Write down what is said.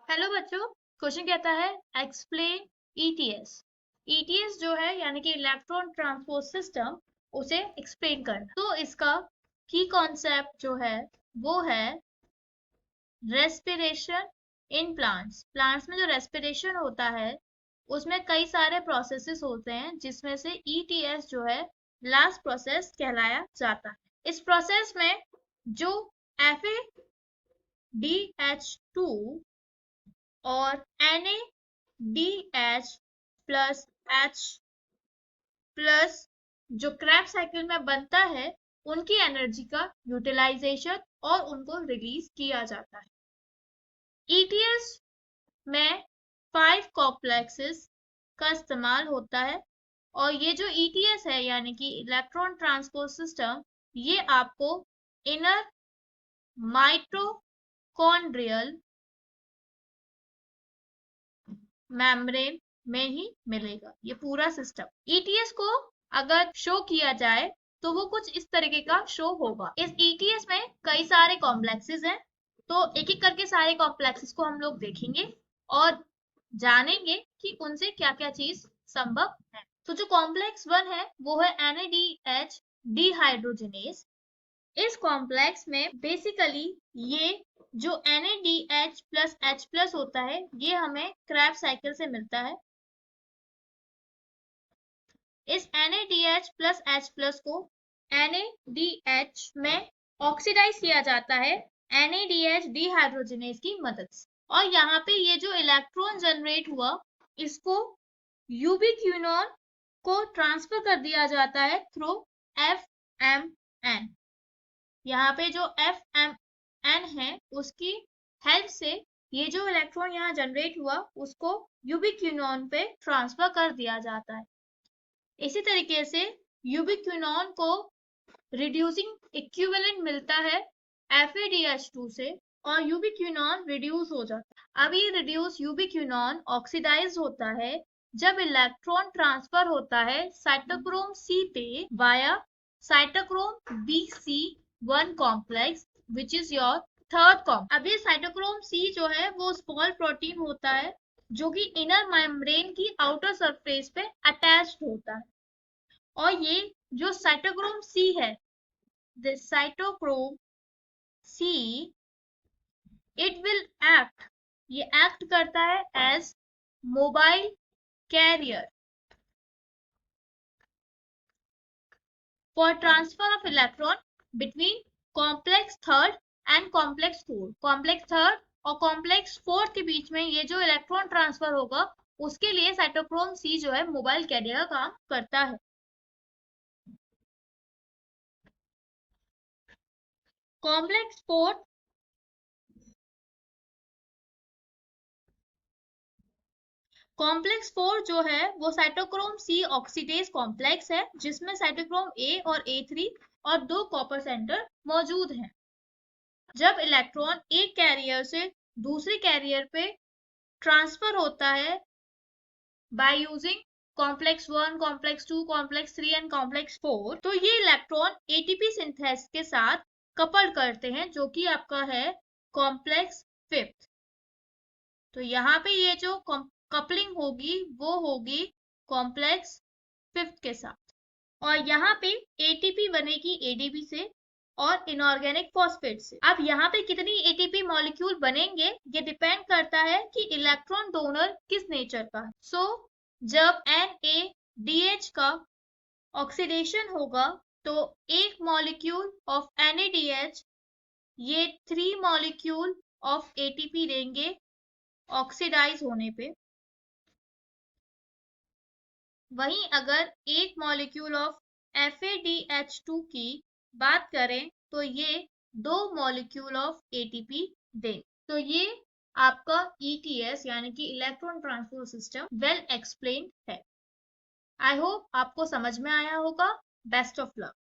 Hello बच्चों, question कहता है एक्सप्लेन ईटीएस। ईटीएस जो है यानी कि इलेक्ट्रॉन ट्रांसपोर्ट सिस्टम, उसे एक्सप्लेन करना। तो इसका की कॉन्सेप्ट जो है वो है रेस्पिरेशन इन प्लांट्स। प्लांट्स में जो रेस्पिरेशन होता है उसमें कई सारे प्रोसेसेस होते हैं, जिसमें से ईटीएस जो है लास्ट प्रोसेस कहलाया जाता है। इस प्रोसेस में जो FADH2 और NADH प्लस H प्लस जो क्रैब साइकिल में बनता है, उनकी एनर्जी का यूटिलाइजेशन और उनको रिलीज किया जाता है। ईटीएस में 5 कॉम्प्लेक्सेस का इस्तेमाल होता है और ये जो ईटीएस है यानी कि इलेक्ट्रॉन ट्रांसपोर्ट सिस्टम, ये आपको इनर माइटोकॉन्ड्रियल मेम्ब्रेन में ही मिलेगा ये पूरा सिस्टम। ईटीएस को अगर शो किया जाए तो वो कुछ इस तरीके का शो होगा। इस ईटीएस में कई सारे कॉम्प्लेक्सेस हैं, तो एक एक करके सारे कॉम्प्लेक्सेस को हम लोग देखेंगे और जानेंगे कि उनसे क्या क्या चीज संभव है। तो जो कॉम्प्लेक्स 1 है वो है NADH डिहाइड्रोजिनेज। इस कॉम्प्लेक्स में बेसिकली ये जो NADH प्लस H प्लस होता है, ये हमें क्रैब साइकिल से मिलता है। इस NADH प्लस H प्लस को NADH में ऑक्सीडाइज किया जाता है NADH डिहाइड्रोजिनेज की मदद से। और यहाँ पे ये जो इलेक्ट्रॉन जनरेट हुआ, इसको यूबिक्विनोन को ट्रांसफर कर दिया जाता है थ्रू FMN। यहाँ पे जो FMN है उसकी हेल्प से ये जो इलेक्ट्रॉन यहाँ जनरेट हुआ उसको यूबिक्विनोन पे ट्रांसफर कर दिया जाता है। इसी तरीके से यूबिक्विनोन को रिड्यूसिंग इक्विवेलेंट मिलता है FADH2 से और यूबिक्विनोन रिड्यूस हो जाता है। अब ये रिड्यूस यूबिक्विनोन ऑक्सीडाइज होता है जब इलेक्ट्रॉन ट्रांसफर होता है साइटोक्रोम C पे via cytochrome BC1 complex which is your third complex. अब ये साइटोक्रोम C जो है वो स्मॉल प्रोटीन होता है जो कि इनर मेम्ब्रेन की आउटर सरफेस पे अटैच्ड होता है। और ये जो साइटोक्रोम C है, the cytochrome C, it will act, ये एक्ट करता है as mobile carrier for transfer of electron between complex third and complex fourth. Complex third और कॉम्प्लेक्स फोर्थ के बीच में ये जो इलेक्ट्रॉन ट्रांसफर होगा, उसके लिए साइटोक्रोम C जो है मोबाइल कैरियर का काम करता है। कॉम्प्लेक्स फोर्थ कॉम्प्लेक्स 4 जो है वो साइटोक्रोम C ऑक्सीडेज कॉम्प्लेक्स है, जिसमें साइटोक्रोम A और A3 और 2 कॉपर सेंटर मौजूद हैं। जब इलेक्ट्रॉन एक कैरियर से दूसरे कैरियर पे ट्रांसफर होता है by using complex 1, complex 2, complex 3 and complex 4, तो ये इलेक्ट्रॉन ATP सिंथेसिस के साथ कपल करते हैं जो कि आपका है कॉम्प्लेक्स 5। तो यहाँ पे ये जो कपलिंग होगी वो होगी कॉम्प्लेक्स 5 के साथ, और यहाँ पे ATP बनेगी ADP से और इनऑर्गेनिक फॉस्फेट से। अब यहाँ पे कितनी ATP मॉलिक्यूल बनेंगे ये डिपेंड करता है कि इलेक्ट्रॉन डोनर किस नेचर का है। सो जब NADH का ऑक्सीडेशन होगा तो एक मॉलिक्यूल ऑफ NADH ये 3 मॉलिक्यूल ऑफ ATP देंगे ऑक्सीडाइज होने पे। वहीं अगर एक मॉलिक्यूल ऑफ FADH2 की बात करें तो ये 2 मॉलिक्यूल ऑफ ATP दें। तो ये आपका ETS यानी कि electron transport system well explained है। आई होप आपको समझ में आया होगा। Best of luck.